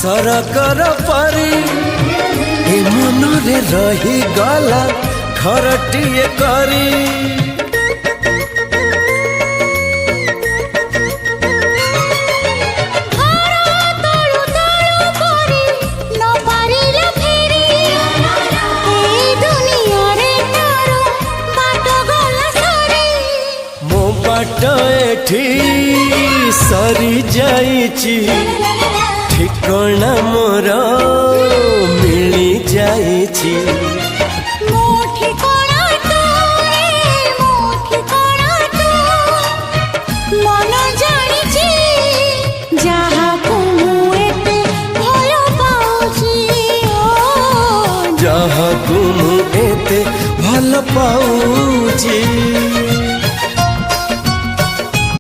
सरकर परी ए मनरे रही गला खरटिए करी। एठी सरी जाइची ठिकाना मोर मिली जाइची। मन जानिची जहाकू एते भल पाउची जहाकू एते भल पाउची।